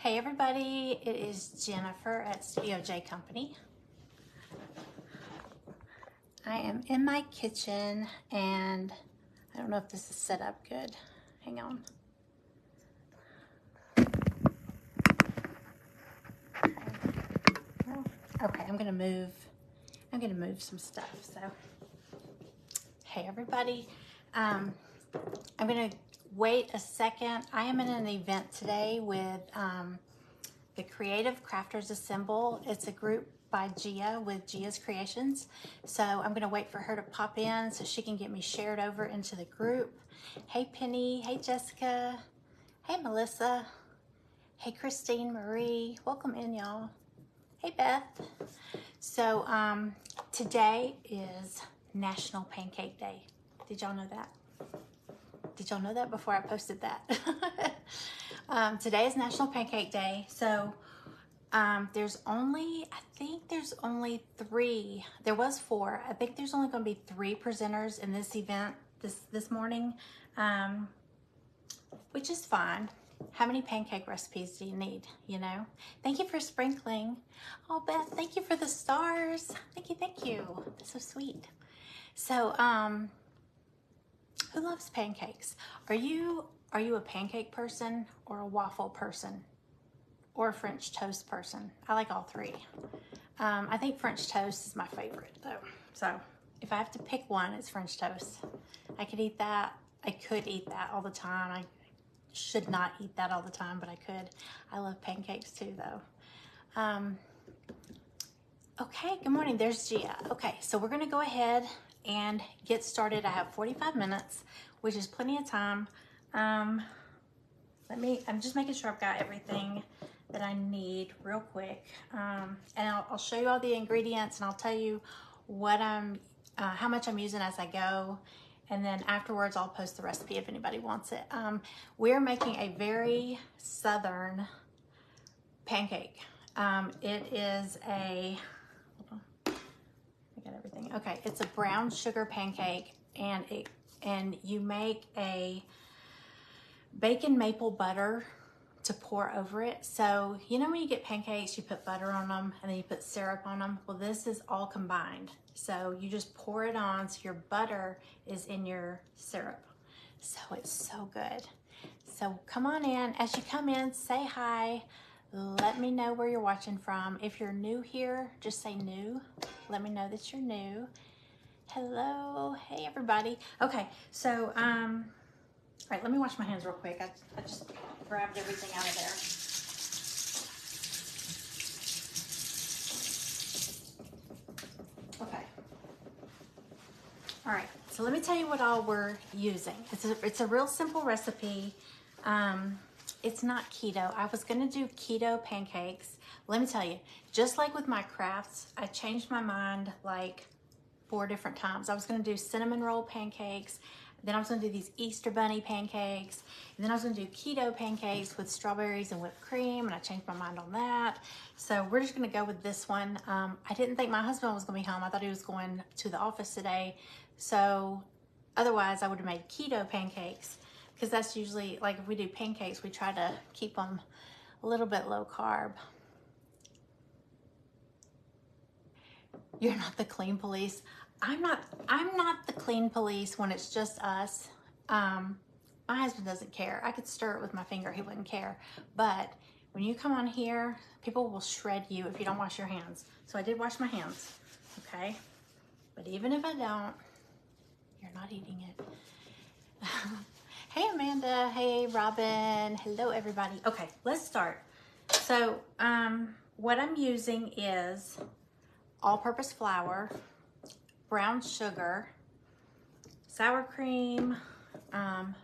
Hey everybody, it is Jennifer at Studio J Company. I am in my kitchen and I don't know if this is set up good. Hang on. Okay, I'm gonna move some stuff. So, hey everybody, I'm gonna wait a second. I am in an event today with the Creative Crafters Assemble. It's a group by Gia with Gia's Creations. So I'm gonna wait for her to pop in so she can get me shared over into the group. Hey Penny, hey Jessica, hey Melissa, hey Christine Marie, welcome in y'all. Hey Beth. So today is National Pancake Day. Did y'all know that? Did y'all know that before I posted that? Today is National Pancake Day. So I think there's only 3. There was 4. I think there's only going to be 3 presenters in this event this morning, which is fine. How many pancake recipes do you need, you know? Thank you for sprinkling. Oh, Beth, thank you for the stars. Thank you. That's so sweet. So, who loves pancakes? Are you a pancake person or a waffle person or a French toast person? I like all 3. I think French toast is my favorite though. So if I have to pick one, it's French toast. I could eat that all the time. I should not eat that all the time, but I could. I love pancakes too though. Okay, good morning, there's Gia. Okay, so we're gonna go ahead and get started. I have 45 minutes, which is plenty of time. I'm just making sure I've got everything that I need real quick. And I'll show you all the ingredients and I'll tell you what how much I'm using as I go. And then afterwards, I'll post the recipe if anybody wants it. We're making a very Southern pancake. It is a, hold on, I got everything. Okay, it's a brown sugar pancake, and you make a bacon maple butter to pour over it. So, you know when you get pancakes, you put butter on them and then you put syrup on them? Well, this is all combined. So you just pour it on so your butter is in your syrup. So it's so good. So come on in. As you come in, say hi. Let me know where you're watching from. If you're new here, just say new. Let me know that you're new. Hello, hey everybody. Okay, so, all right, let me wash my hands real quick. I just grabbed everything out of there. Okay. All right, so let me tell you what all we're using. It's a real simple recipe. It's not keto. I was gonna do keto pancakes. Let me tell you, just like with my crafts, I changed my mind like 4 different times. I was gonna do cinnamon roll pancakes, then I was gonna do these Easter bunny pancakes, and then I was gonna do keto pancakes with strawberries and whipped cream, and I changed my mind on that. So we're just gonna go with this one. I didn't think my husband was gonna be home. I thought he was going to the office today. So otherwise I would have made keto pancakes, because that's usually, like if we do pancakes, we try to keep them a little bit low carb. You're not the clean police. I'm not the clean police when it's just us. My husband doesn't care. I could stir it with my finger, he wouldn't care. But when you come on here, people will shred you if you don't wash your hands. So I did wash my hands, okay? But even if I don't, you're not eating it. Hey Amanda, hey Robin, hello everybody. Okay, let's start. So what I'm using is all-purpose flour, brown sugar, sour cream,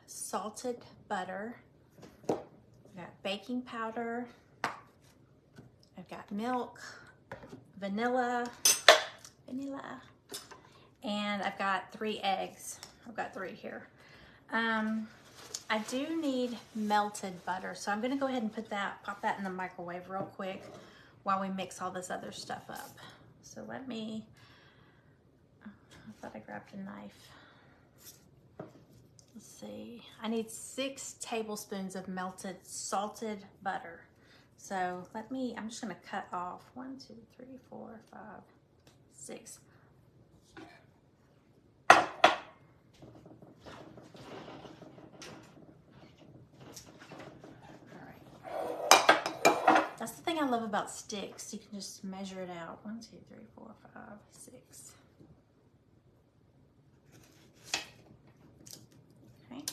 salted butter, I've got baking powder, I've got milk, vanilla, and I've got 3 eggs. I've got 3 here. I do need melted butter, so I'm gonna go ahead and pop that in the microwave real quick while we mix all this other stuff up. So let me, I thought I grabbed a knife. Let's see, I need 6 tablespoons of melted salted butter. So I'm just gonna cut off 1, 2, 3, 4, 5, 6. That's the thing I love about sticks. You can just measure it out. 1, 2, 3, 4, 5, 6. Okay.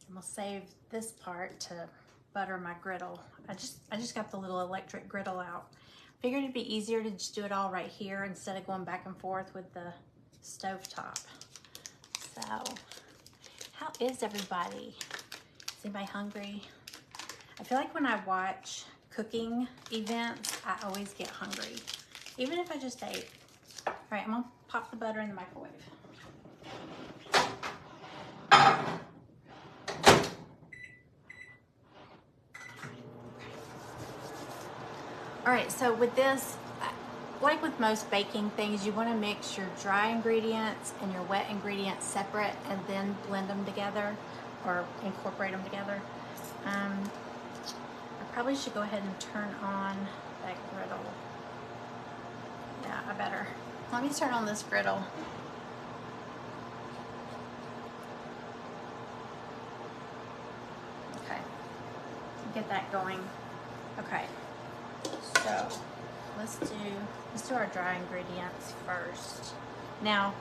I'm gonna save this part to butter my griddle. I just got the little electric griddle out. Figured it'd be easier to just do it all right here instead of going back and forth with the stove top. So, how is everybody? Is anybody hungry? I feel like when I watch cooking events, I always get hungry, even if I just ate. All right, I'm gonna pop the butter in the microwave. All right, so with this, like with most baking things, you wanna mix your dry ingredients and your wet ingredients separate and then blend them together or incorporate them together. I probably should go ahead and turn on that griddle. Yeah, I better. Let me turn on this griddle. Okay, get that going. Okay, so let's do our dry ingredients first. Now,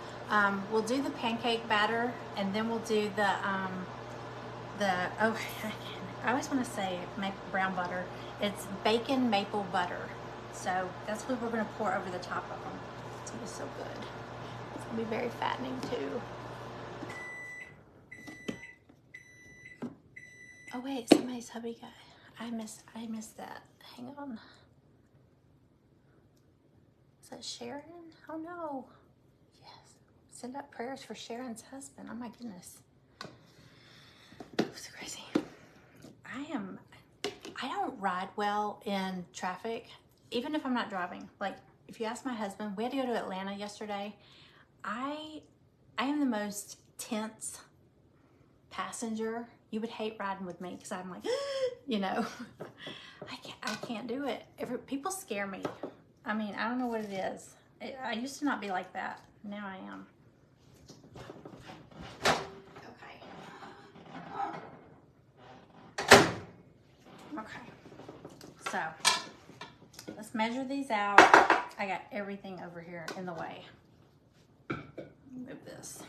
we'll do the pancake batter, and then we'll do I always want to say brown butter. It's bacon maple butter. So that's what we're going to pour over the top of them. It's going to be so good. It's going to be very fattening too. Oh wait, somebody's hubby guy. I missed that. Hang on. Is that Sharon? Oh no. Yes. Send up prayers for Sharon's husband. Oh my goodness. It's crazy. I don't ride well in traffic, even if I'm not driving. Like, if you ask my husband, we had to go to Atlanta yesterday. I am the most tense passenger. You would hate riding with me because I'm like, you know, I can't do it. People scare me. I mean, I don't know what it is. I used to not be like that. Now I am. Okay, so let's measure these out. I got everything over here in the way. Move this.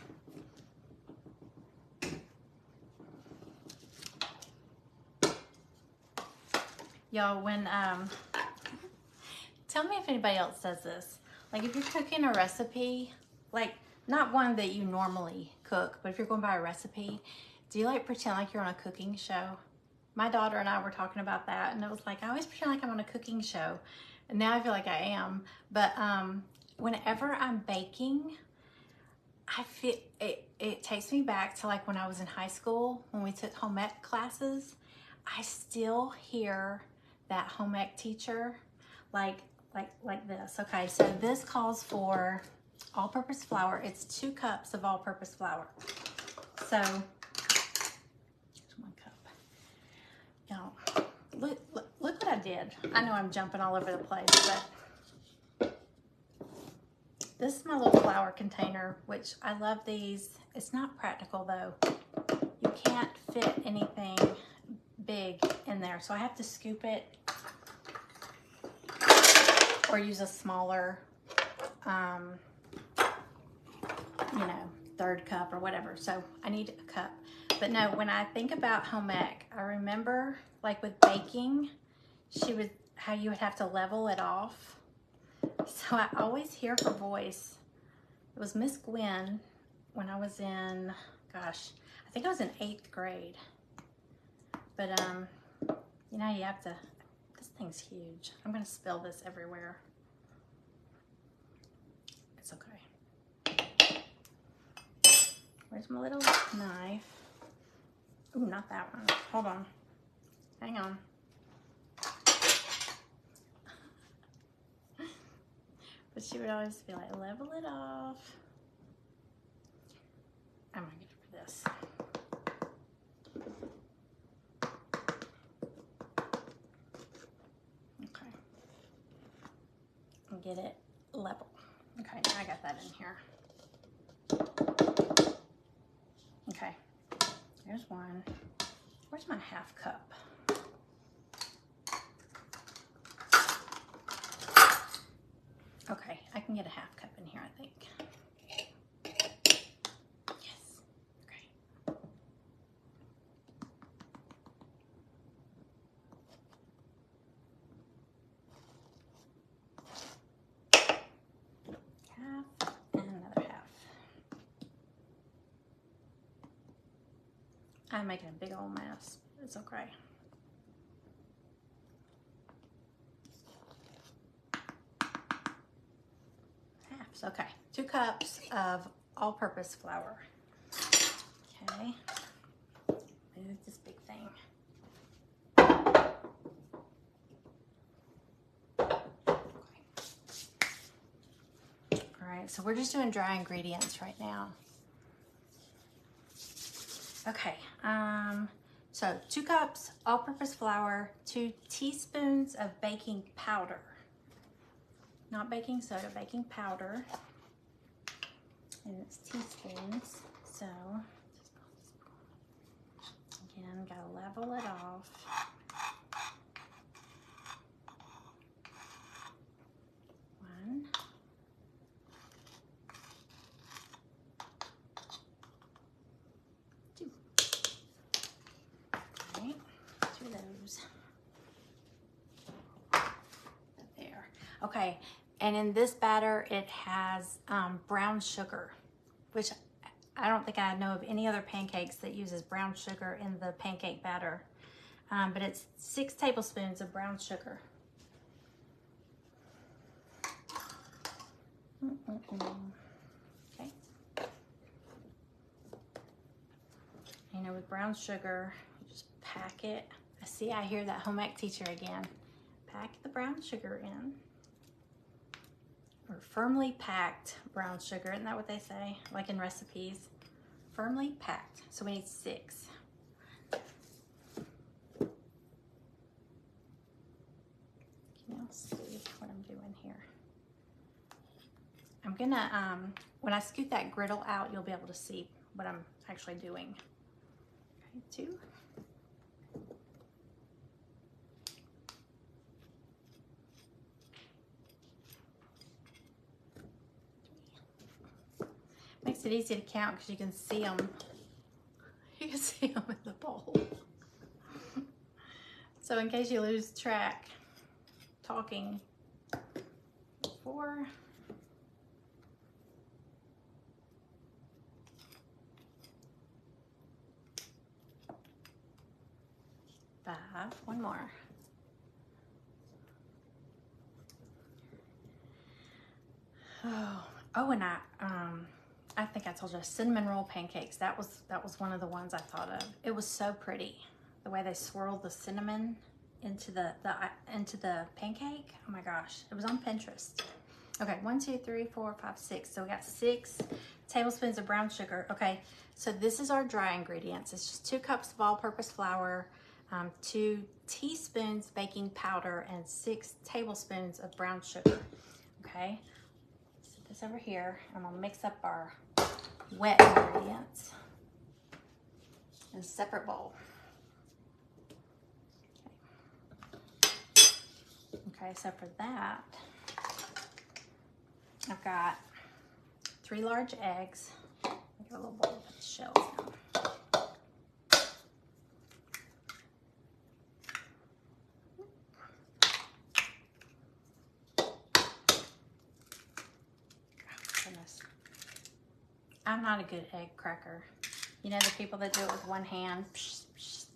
Y'all, tell me if anybody else does this. Like, if you're cooking a recipe, like not one that you normally cook, but if you're going by a recipe, do you like pretend like you're on a cooking show? My daughter and I were talking about that, and it was like, I always pretend like I'm on a cooking show. And now I feel like I am. But whenever I'm baking, I feel it takes me back to like when I was in high school, when we took home ec classes. I still hear that home ec teacher like this. Okay, so this calls for all-purpose flour. It's 2 cups of all-purpose flour. So look what I did. I know I'm jumping all over the place, but this is my little flour container, which I love these. It's not practical though. You can't fit anything big in there, so I have to scoop it or use a smaller, you know, 3rd cup or whatever. So I need a cup. But no, when I think about home ec, I remember like with baking, how you would have to level it off. So I always hear her voice. It was Miss Gwen when I was in, gosh, I think I was in 8th grade. But you know, you have to, this thing's huge. I'm gonna spill this everywhere. It's okay. Where's my little knife? Ooh, not that one. Hold on. Hang on. But she would always be like, level it off. I'm gonna get it for this. get it level. Okay, now I got that in here. Okay, there's one. Where's my half cup? Okay, I can get a half cup in here, I think. Yes, okay. Half and another half. I'm making a big old mess. It's okay. Halves, okay. 2 cups of all-purpose flour. Okay. Move this big thing. All right, so we're just doing dry ingredients right now. Okay, so 2 cups all-purpose flour, 2 teaspoons of baking powder. Not baking soda, baking powder. And it's teaspoons, so again, gotta level it off. 1. Right, 2 of those. There. Okay, and in this batter, it has brown sugar, which I don't think I know of any other pancakes that uses brown sugar in the pancake batter. But it's 6 tablespoons of brown sugar. Okay. You know, with brown sugar, you just pack it. I hear that home ec teacher again. Pack the brown sugar in. Or firmly packed brown sugar, isn't that what they say? Like in recipes. Firmly packed. So we need 6. Can you all see what I'm doing here? I'm gonna, when I scoot that griddle out, you'll be able to see what I'm actually doing. Okay, 2. Makes it easy to count because you can see them. You can see them in the bowl. So in case you lose track, talking. 4. 5. 1 more. Oh, and I think I told you, cinnamon roll pancakes. That was one of the ones I thought of. It was so pretty, the way they swirled the cinnamon into the pancake. Oh my gosh, it was on Pinterest. Okay, 1, 2, 3, 4, 5, 6. So we got 6 tablespoons of brown sugar. Okay, so this is our dry ingredients. It's just 2 cups of all-purpose flour, 2 teaspoons baking powder, and 6 tablespoons of brown sugar. Okay, set this over here. I'm gonna mix up our wet ingredients in a separate bowl. Okay, so for that, I've got 3 large eggs. I got a little bowl with the shells in. Goodness. I'm not a good egg cracker. You know the people that do it with one hand? Psh, psh.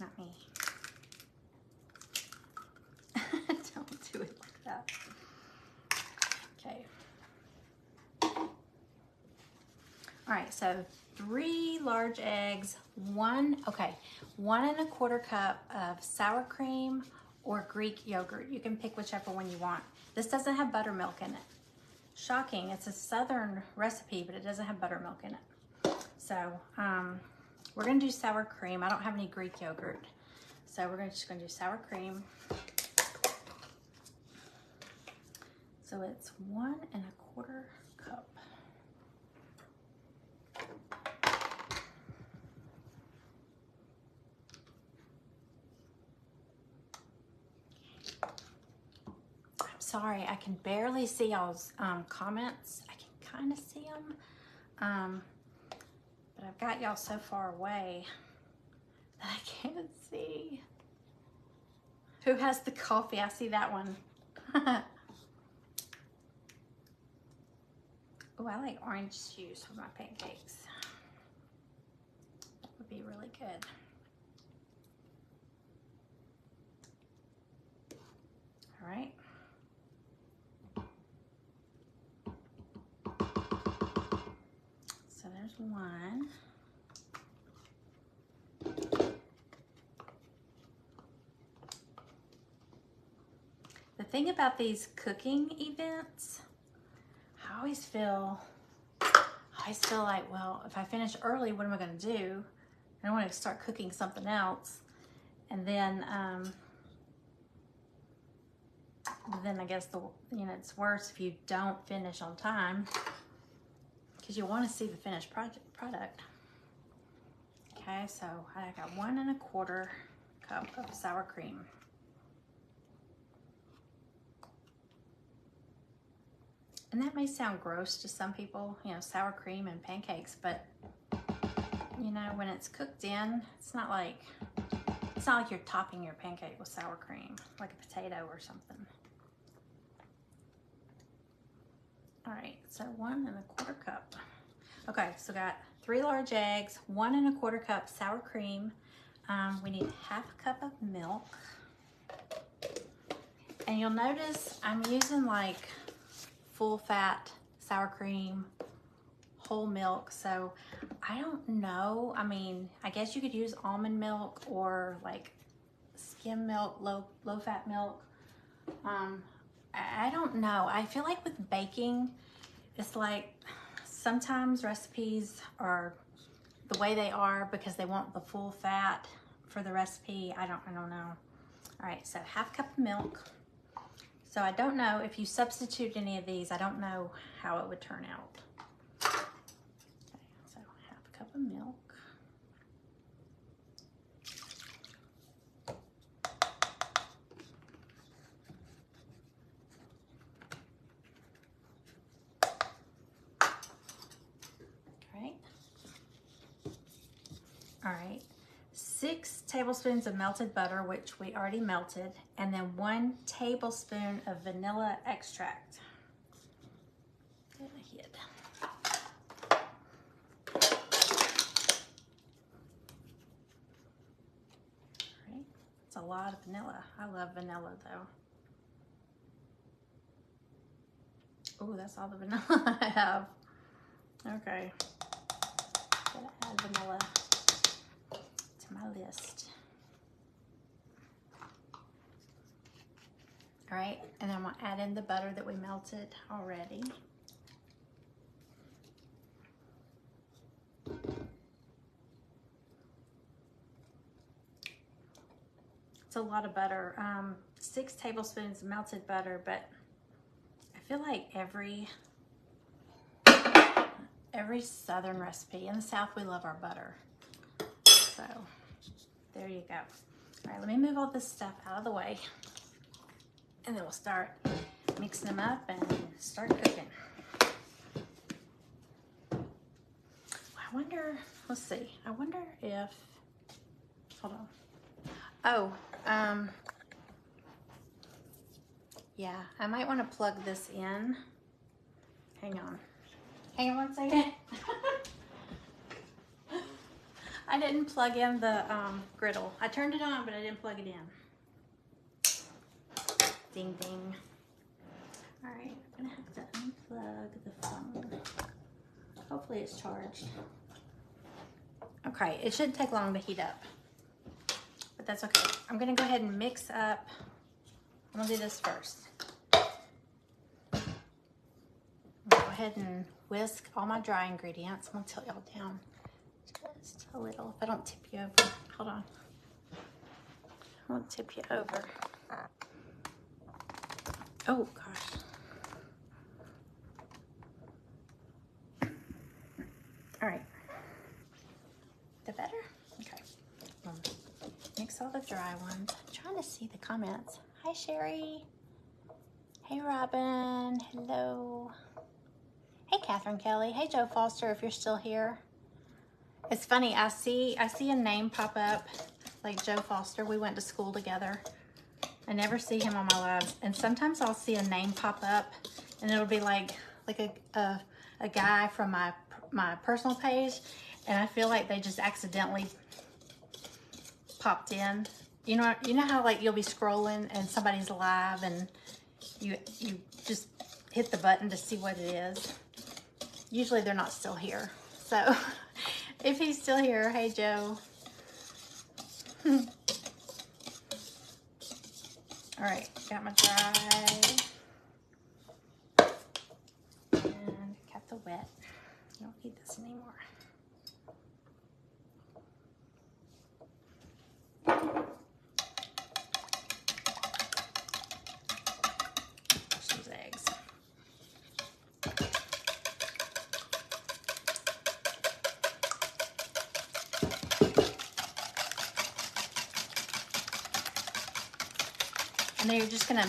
Not me. Don't do it like that. Okay. All right, so 3 large eggs, 1 1¼ cup of sour cream or Greek yogurt. You can pick whichever one you want. This doesn't have buttermilk in it. Shocking, it's a Southern recipe, but it doesn't have buttermilk in it. So we're gonna do sour cream. I don't have any Greek yogurt. So we're just gonna do sour cream. So it's 1¼ cup. I'm sorry, I can barely see y'all's comments. I can kind of see them, but I've got y'all so far away that I can't see. Who has the coffee? I see that one. Oh, I like orange juice with my pancakes. That would be really good. All right. So there's one. The thing about these cooking events, I always feel like, well, if I finish early, what am I going to do? I don't want to start cooking something else. And then I guess it's worse if you don't finish on time, because you want to see the finished product. Okay, so I got 1¼ cup of sour cream. And that may sound gross to some people, sour cream and pancakes, but when it's cooked in, it's not like you're topping your pancake with sour cream, like a potato or something. All right, so 1¼ cup. Okay, so got 3 large eggs, 1¼ cup sour cream. We need ½ cup of milk. And you'll notice I'm using like full fat sour cream, whole milk. So I don't know. I mean, I guess you could use almond milk or like skim milk, low fat milk. I don't know. I feel like with baking, it's like sometimes recipes are the way they are because they want the full fat for the recipe. I don't know. All right, so ½ cup of milk. So I don't know if you substitute any of these, I don't know how it would turn out. Okay, so ½ cup of milk. All right, 6 tablespoons of melted butter, which we already melted, and then 1 tablespoon of vanilla extract. Go ahead. All right, it's a lot of vanilla. I love vanilla though. Oh, that's all the vanilla I have. Okay, gotta add vanilla to my list. All right, and then I'm gonna add in the butter that we melted already. It's a lot of butter, 6 tablespoons of melted butter, but I feel like every Southern recipe, in the South we love our butter. So there you go. All right, let me move all this stuff out of the way, and then we'll start mixing them up and start cooking. I wonder, let's see, I wonder if, hold on. Oh, yeah, I might want to plug this in. Hang on one second. I didn't plug in the griddle. I turned it on, but I didn't plug it in. Ding, ding. All right, I'm gonna have to unplug the phone. Hopefully it's charged. Okay, it shouldn't take long to heat up, but that's okay. I'm gonna go ahead and mix up. I'm gonna do this first. I'm gonna go ahead and whisk all my dry ingredients. I'm gonna tilt y'all down just a little. If I don't tip you over, hold on. I won't tip you over. Oh gosh. All right. The better? Okay. Mix all the dry ones. I'm trying to see the comments. Hi, Sherry. Hey, Robin. Hello. Hey, Catherine Kelly. Hey, Joe Foster, if you're still here. It's funny, I see a name pop up, like Joe Foster. We went to school together. I never see him on my lives. And sometimes I'll see a name pop up and it'll be like a guy from my personal page, and I feel like they just accidentally popped in. You know how like you'll be scrolling and somebody's live and you just hit the button to see what it is. Usually they're not still here. So if he's still here, hey Joe. All right, got my dry and got the wet. I don't need this anymore. Wash those eggs. And then you're just gonna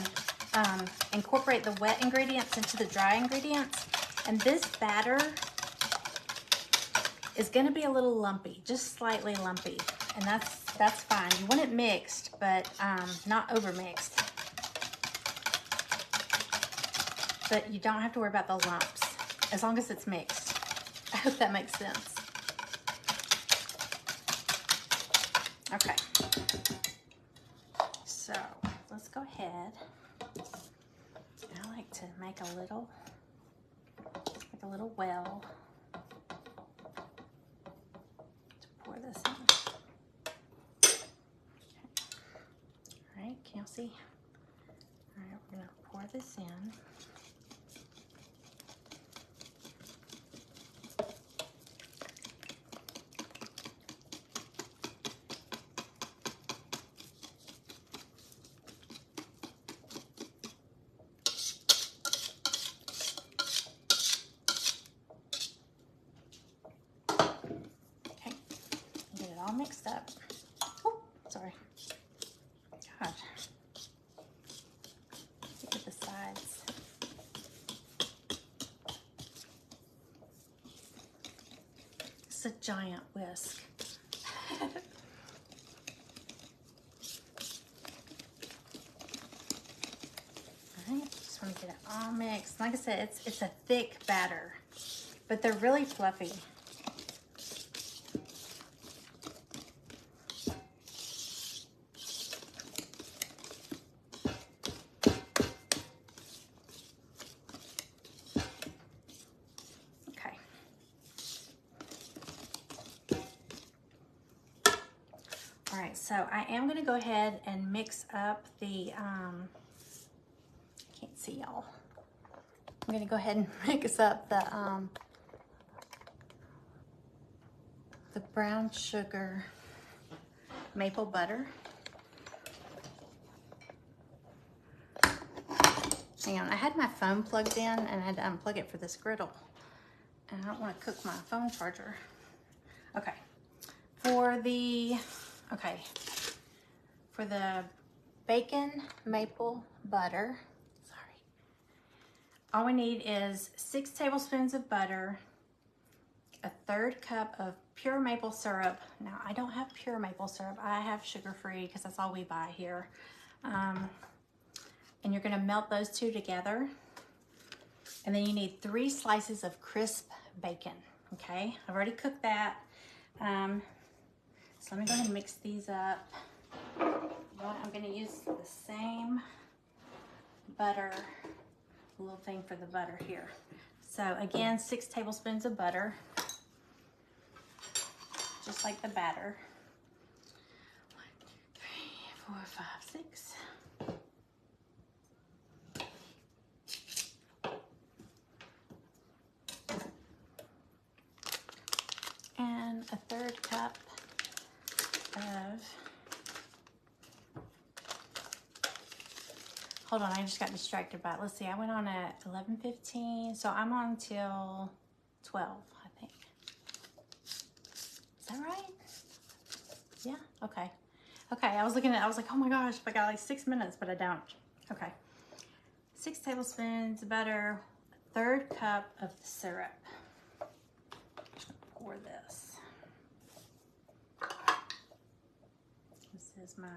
incorporate the wet ingredients into the dry ingredients. And this batter is gonna be a little lumpy, just slightly lumpy. And that's fine. You want it mixed, but not over mixed. But you don't have to worry about the lumps, as long as it's mixed. I hope that makes sense. Okay. So let's go ahead. I like to make a little well to pour this in. Okay. All right, can y'all see? All right, we're gonna pour this in. All mixed up. Oh, sorry. God. Look at the sides. It's a giant whisk. Alright, just want to get it all mixed. Like I said, it's a thick batter, but they're really fluffy. So I am going to go ahead and mix up the, I can't see y'all. I'm going to go ahead and mix up the brown sugar maple butter. Hang on, I had my phone plugged in and I had to unplug it for this griddle. And I don't want to cook my phone charger. Okay, for the bacon maple butter, all we need is 6 tablespoons of butter, a 1/3 cup of pure maple syrup. Now, I don't have pure maple syrup. I have sugar-free because that's all we buy here. And you're gonna melt those two together. And then you need 3 slices of crisp bacon, okay? I've already cooked that. So let me go ahead and mix these up. I'm gonna use the same butter, little thing for the butter here. So again, 6 tablespoons of butter, just like the batter. 1, 2, 3, 4, 5, 6. And a 1/3 cup of, hold on, I just got distracted by it. Let's see, I went on at 11:15, so I'm on till 12, I think. that right? Yeah, okay. Okay, I was looking at, I was like, oh my gosh, I got like 6 minutes, but I don't. Okay. 6 tablespoons of butter, 1/3 cup of the syrup. Pour this. This is my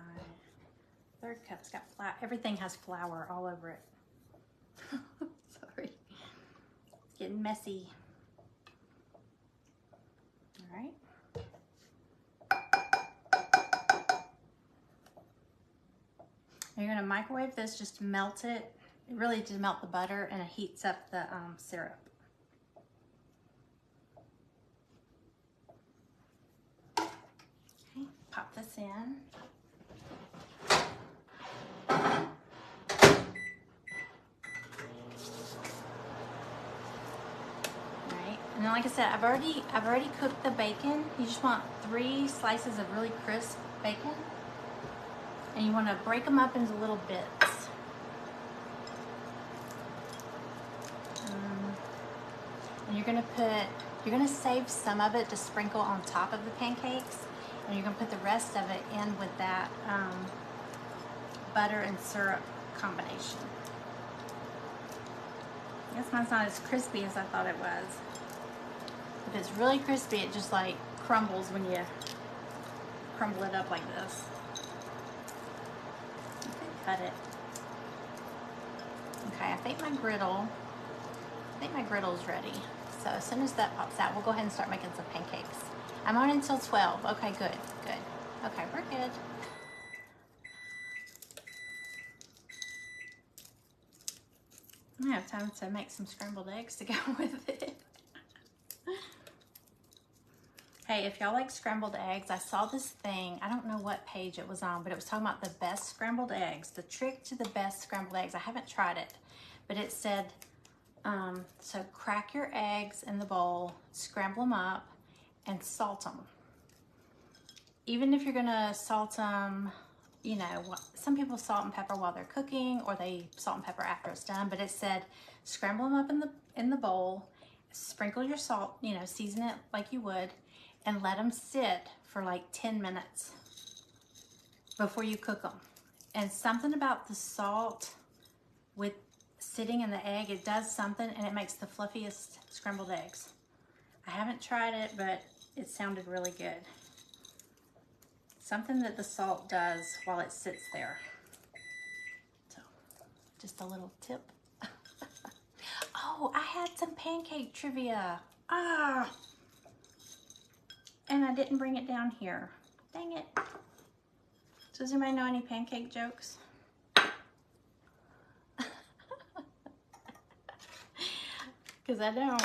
1/3 cup. It's got flour. Everything has flour all over it. Sorry. It's getting messy. All right. You're going to microwave this just to melt it, really to melt the butter, and it heats up the syrup. Okay, pop this in. And then, like I said, I've already cooked the bacon. You just want 3 slices of really crisp bacon, and you want to break them up into little bits. And you're gonna save some of it to sprinkle on top of the pancakes, and you're gonna put the rest of it in with that butter and syrup combination. I guess mine's not as crispy as I thought it was. If it's really crispy, it just like crumbles when you crumble it up like this. You can cut it. Okay, I think my griddle's ready. So as soon as that pops out, we'll go ahead and start making some pancakes. I'm on until 12. Okay, good. Okay, we're good. I have time to make some scrambled eggs to go with it. Hey, if y'all like scrambled eggs, I saw this thing, I don't know what page it was on, but it was talking about the best scrambled eggs, the trick to the best scrambled eggs. I haven't tried it, but it said, so crack your eggs in the bowl, scramble them up, and salt them. Even if you're gonna salt them, you know, some people salt and pepper while they're cooking, or they salt and pepper after it's done, but it said scramble them up in the bowl, sprinkle your salt, you know, season it like you would, and let them sit for like 10 minutes before you cook them. And something about the salt with sitting in the egg, it does something, and it makes the fluffiest scrambled eggs. I haven't tried it, but it sounded really good. Something that the salt does while it sits there. So, just a little tip. Oh, I had some pancake trivia. And I didn't bring it down here. Dang it. Does anybody know any pancake jokes? Because I don't.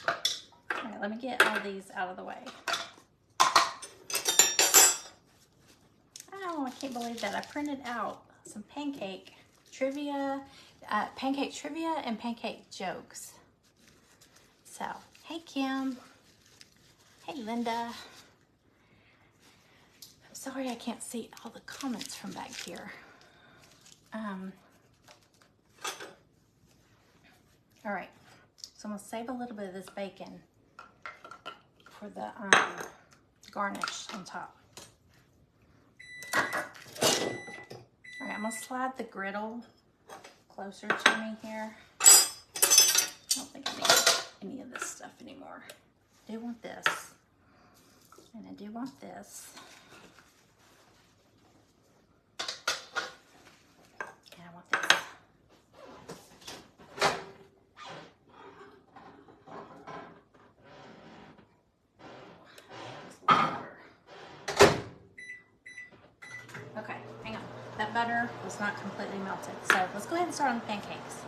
All right, let me get all these out of the way. Oh, I can't believe that. I printed out some pancake trivia and pancake jokes. So, hey Kim. Hey Linda. I'm sorry I can't see all the comments from back here. All right, so I'm gonna save a little bit of this bacon for the garnish on top. All right, I'm gonna slide the griddle closer to me here. I don't think I need any of this stuff anymore. I do want this, and I do want this. And I want this. Okay, hang on. That butter was not completely melted. So let's go ahead and start on the pancakes.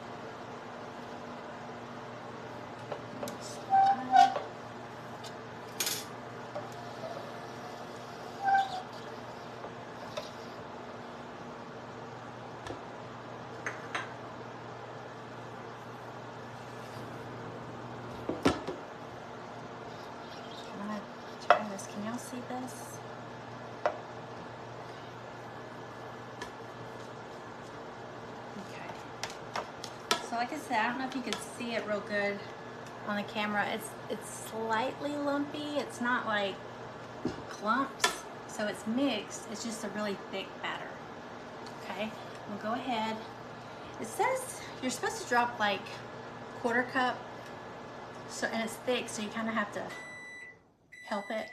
I'm gonna try this. Can y'all see this? So like I said, I don't know if you could see it real good on the camera. It's slightly lumpy. It's not like clumps, so it's mixed. It's just a really thick batter. Okay, we'll go ahead. It says you're supposed to drop like 1/4 cup, so, and it's thick, so you kind of have to help it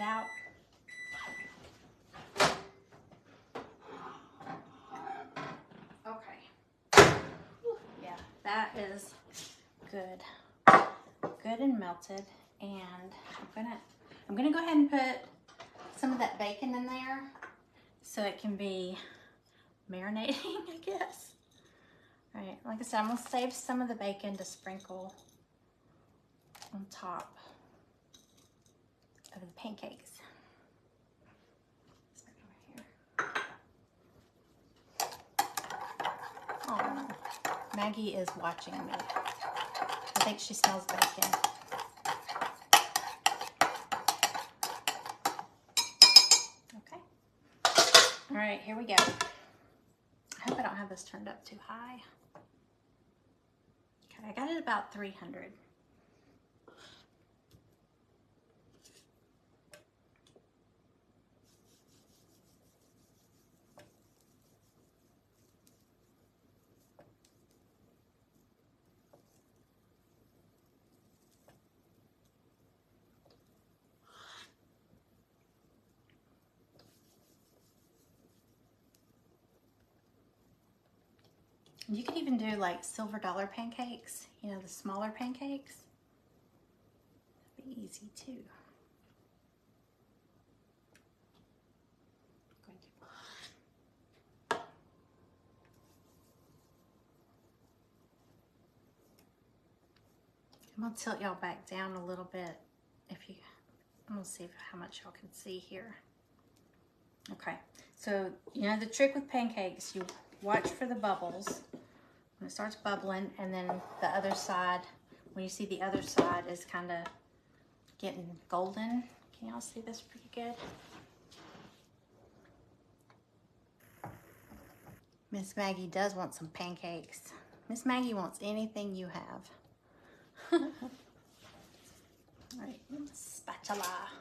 out. Okay. Yeah, that is good. Good and melted. And I'm gonna go ahead and put some of that bacon in there so it can be marinating, I guess. All right, like I said, I'm gonna save some of the bacon to sprinkle on top of the pancakes. Oh, Maggie is watching me. I think she smells bacon. Okay. All right, here we go. I hope I don't have this turned up too high. Okay, I got it about 300. You could even do like silver dollar pancakes, you know, the smaller pancakes. That'd be easy too. I'm gonna tilt y'all back down a little bit. I'm gonna see how much y'all can see here. Okay, so you know the trick with pancakes, you watch for the bubbles. When it starts bubbling, and then the other side, when you see the other side is kind of getting golden. Can y'all see this pretty good? Miss Maggie does want some pancakes. Miss Maggie wants anything you have. All right, spatula.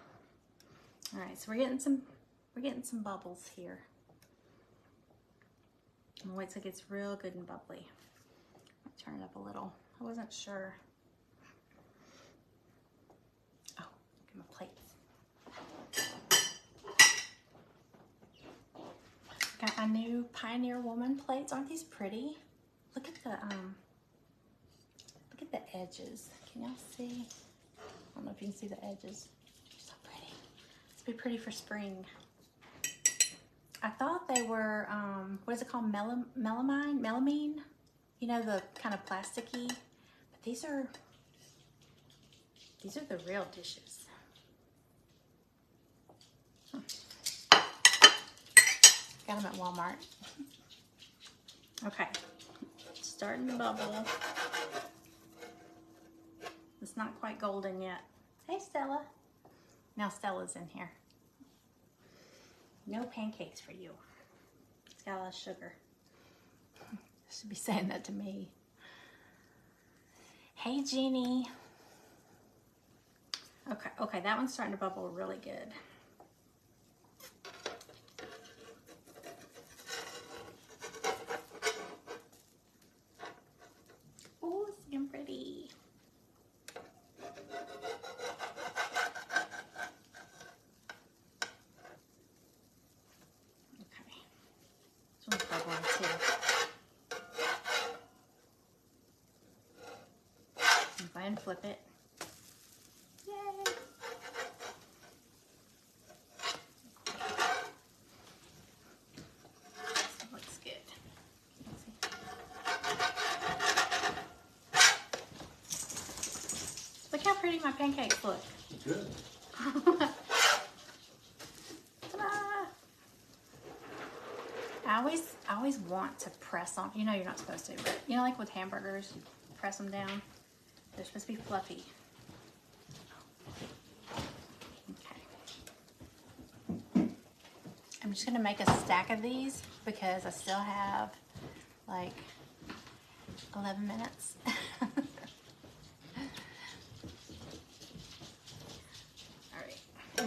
All right, so we're getting some bubbles here. I'm gonna wait till it gets real good and bubbly. I'll turn it up a little. I wasn't sure. Oh, look at my plates. Got my new Pioneer Woman plates. Aren't these pretty? Look at the edges. Can y'all see? I don't know if you can see the edges. They're so pretty. It's be pretty for spring. I thought they were, what is it called? Melamine? You know, the kind of plasticky. But these are the real dishes. Got them at Walmart. Okay, starting to bubble. It's not quite golden yet. Hey, Stella. Now Stella's in here. No pancakes for you. It's got a lot of sugar. Should be saying that to me. Hey, Jeannie. Okay, that one's starting to bubble really good. Oh, it's looking pretty. Okay, this one's bubbling too. And go ahead and flip it. Yay! This looks good. Look how pretty my pancakes look. Good. I always want to press them. You know you're not supposed to, but you know, like with hamburgers, you press them down. They're supposed to be fluffy. Okay. I'm just gonna make a stack of these because I still have like 11 minutes.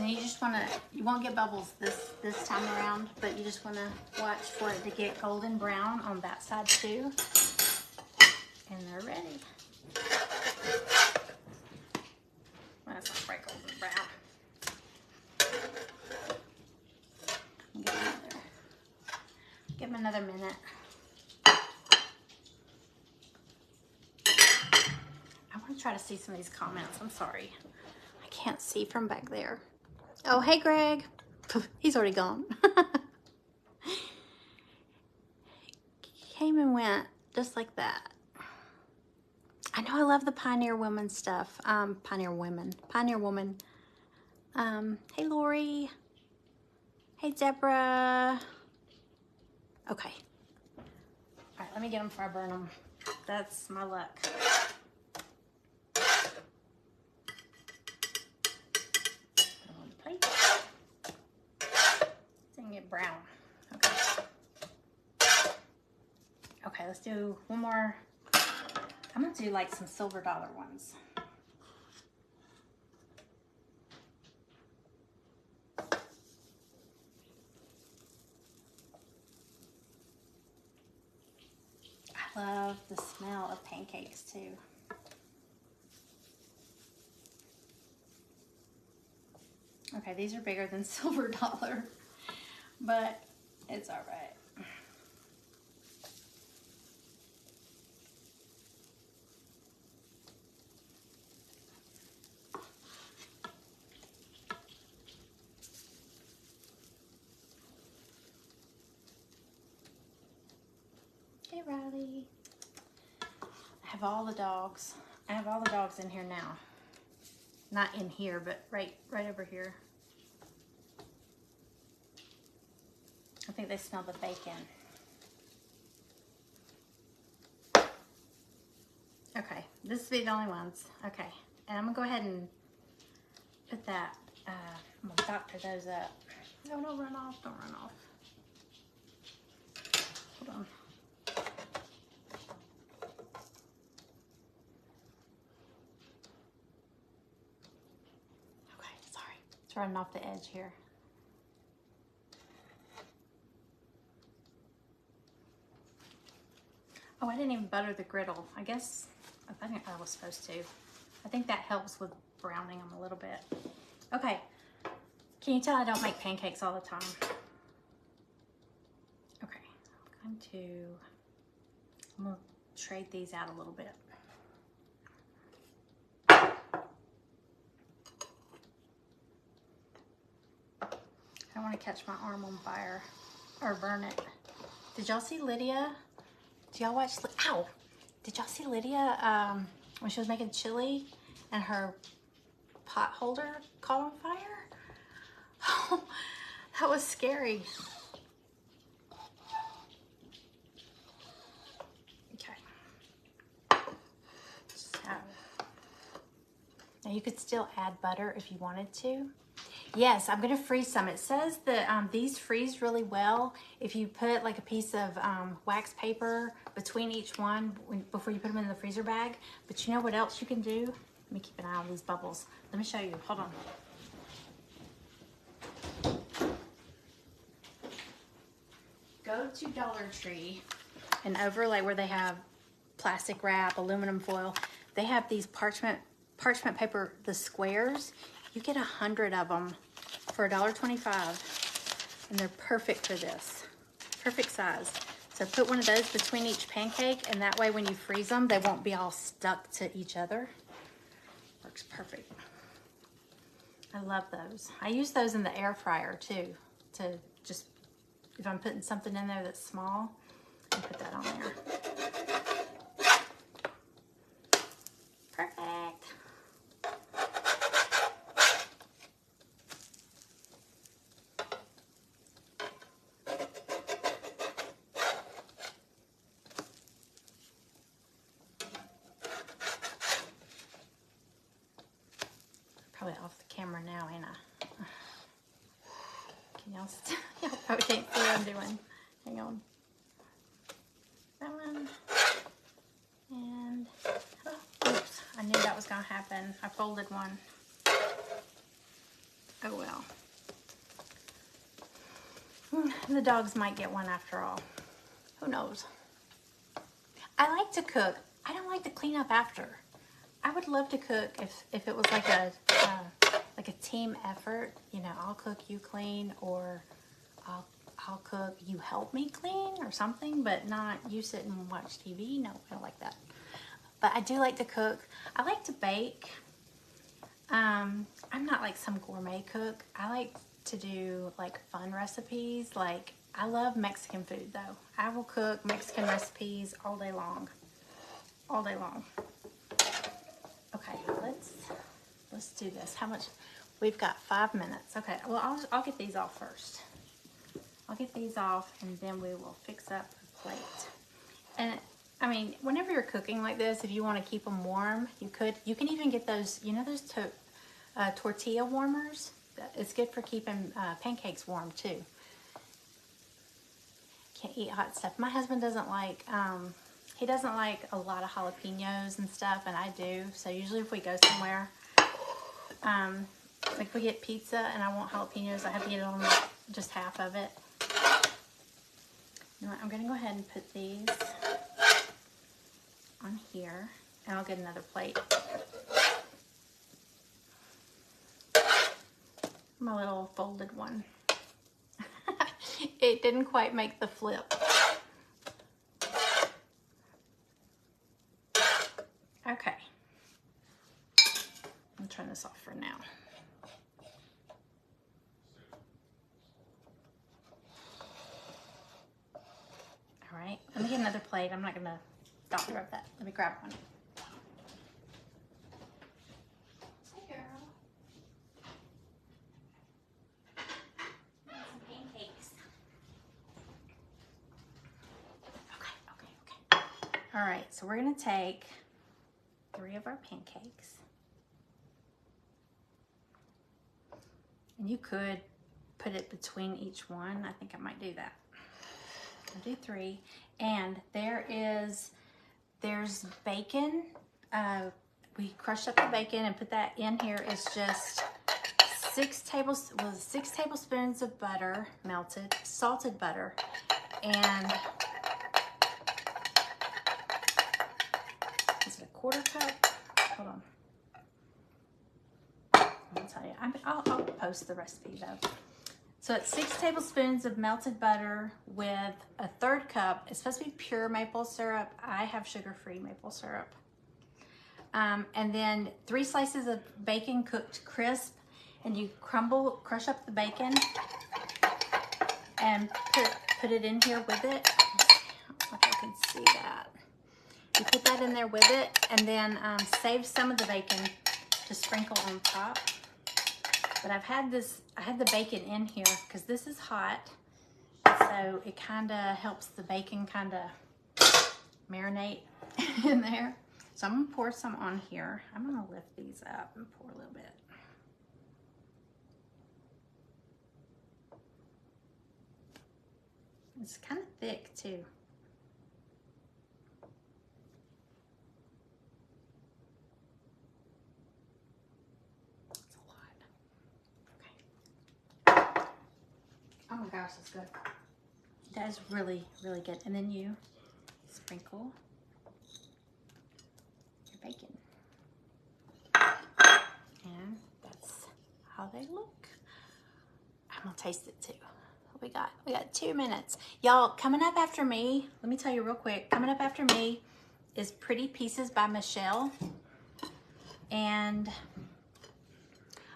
And you just want to, you won't get bubbles this time around, but you just want to watch for it to get golden brown on that side too. And they're ready. Well, that's not quite golden brown. Give them another minute. I want to try to see some of these comments. I'm sorry. I can't see from back there. Oh, hey, Greg. He's already gone. Came and went just like that. I know I love the Pioneer Woman stuff. Pioneer Woman. Hey, Lori. Hey, Deborah. Okay. All right, let me get them before I burn them. That's my luck. Put them on the plate. Didn't get brown. Okay. Okay, let's do one more. I'm gonna do like some silver dollar ones. I love the smell of pancakes too. Okay, these are bigger than silver dollar, but it's all right. Hey, Riley. I have all the dogs. I have all the dogs in here now. Not in here, but right over here. I think they smell the bacon. Okay, this will be the only ones. Okay, and I'm gonna go ahead and put that, I'm gonna doctor those up. No, don't run off, don't run off. Hold on. Okay, sorry. It's running off the edge here. Oh, I didn't even butter the griddle. I guess, I think I was supposed to. I think that helps with browning them a little bit. Okay, can you tell I don't make pancakes all the time? Okay, I'm gonna trade these out a little bit. I don't want to catch my arm on fire or burn it. Did y'all see Lydia? Do y'all watch, ow! Did y'all see Lydia when she was making chili and her pot holder caught on fire? Oh, that was scary. Okay. So, now you could still add butter if you wanted to. Yes, I'm gonna freeze some. It says that these freeze really well if you put like a piece of wax paper between each one before you put them in the freezer bag. But you know what else you can do? Let me keep an eye on these bubbles. Let me show you, hold on. Go to Dollar Tree and overlay where they have plastic wrap, aluminum foil. They have these parchment paper, the squares. You get 100 of them for $1.25, and they're perfect for this. Perfect size. So put one of those between each pancake, and that way when you freeze them, they won't be all stuck to each other. Works perfect. I love those. I use those in the air fryer too, to just, if I'm putting something in there that's small, I put that on there. Perfect. Probably off the camera now, ain't I? Can y'all still, y'all probably can't see what I'm doing. Hang on. That one. And, oh, oops, I knew that was gonna happen. I folded one. Oh well. The dogs might get one after all. Who knows? I like to cook. I don't like to clean up after. I would love to cook if it was like a team effort. You know, I'll cook, you clean, or I'll cook, you help me clean or something, but not you sit and watch TV. No, I don't like that. But I do like to cook. I like to bake. I'm not like some gourmet cook. I like to do like fun recipes. Like, I love Mexican food though. I will cook Mexican recipes all day long. All day long. Okay, let's do this. How much? We've got 5 minutes. Okay, well I'll get these off first. I'll get these off and then we will fix up the plate. And I mean, whenever you're cooking like this, if you want to keep them warm, you can even get those, you know, those tortilla warmers. It's good for keeping pancakes warm too. Can't eat hot stuff. My husband doesn't like, he doesn't like a lot of jalapenos and stuff, and I do. So usually if we go somewhere, like we get pizza and I want jalapenos, I have to get it on just half of it. You know what, I'm gonna go ahead and put these on here, and I'll get another plate. My little folded one. It didn't quite make the flip. Okay. I'll turn this off for now. All right, let me get another plate. I'm not gonna stop there with that. Let me grab one. Hey girl. Some pancakes. Okay. All right, so we're gonna take 3 of our pancakes. And you could put it between each one. I think I might do that. I'll do 3. And there's bacon. We crushed up the bacon and put that in here. It's just 6 tablespoons of butter, melted, salted butter. And is it a 1/4 cup? Hold on. I'll tell you. I'll post the recipe though. So it's 6 tablespoons of melted butter with a 1/3 cup. It's supposed to be pure maple syrup. I have sugar-free maple syrup. And then 3 slices of bacon cooked crisp, and you crush up the bacon and put it in here with it. I don't know if I can see that. You put that in there with it, and then save some of the bacon to sprinkle on top. But I had the bacon in here because this is hot, so it kind of helps the bacon kind of marinate in there. So I'm gonna pour some on here. I'm gonna lift these up and pour a little bit. It's kind of thick too. It's a lot. Okay. Oh my gosh, that's good. That is really, really good. And then you sprinkle your bacon. And that's how they look. I'm gonna taste it too. We got 2 minutes. Y'all, coming up after me, let me tell you real quick, coming up after me is Pretty Pieces by Michele. And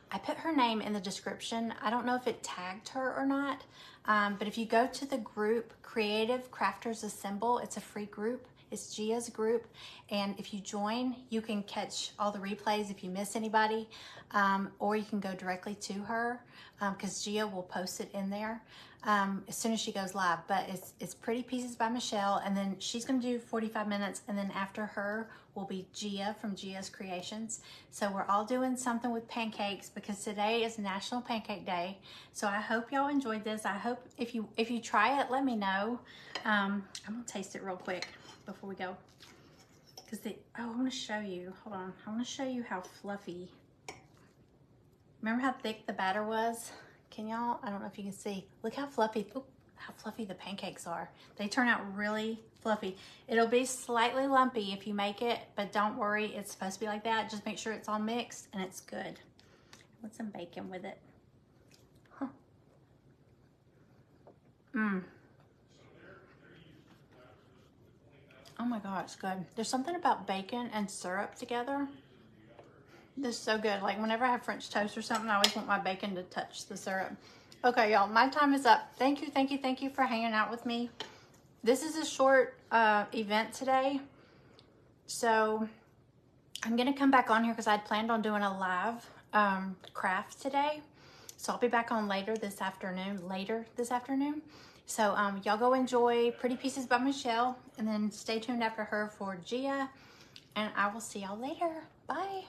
I put her name in the description. I don't know if it tagged her or not, but if you go to the group, Creative Crafters Assemble, it's a free group. It's Gia's group, and if you join, you can catch all the replays if you miss anybody, or you can go directly to her, because Gia will post it in there as soon as she goes live. But it's Pretty Pieces by Michele, and then she's going to do 45 minutes, and then after her will be Gia from Gia's Creations. So we're all doing something with pancakes because today is National Pancake Day. So I hope y'all enjoyed this. I hope if you try it, let me know. I'm gonna taste it real quick before we go, because I want to show you. Hold on, I want to show you how fluffy Remember how thick the batter was? Can y'all, I don't know if you can see. Look how fluffy, oop, how fluffy the pancakes are. They turn out really fluffy. It'll be slightly lumpy if you make it, but don't worry, it's supposed to be like that. Just make sure it's all mixed and it's good. Put some bacon with it. Huh. Mmm. Oh my God, it's good. There's something about bacon and syrup together. This is so good. Like whenever I have French toast or something, I always want my bacon to touch the syrup. Okay, y'all, my time is up. Thank you for hanging out with me. This is a short event today. So I'm gonna come back on here because I'd planned on doing a live craft today. So I'll be back on later this afternoon. So y'all go enjoy Pretty Pieces by Michele, and then stay tuned after her for Gia, and I will see y'all later. Bye.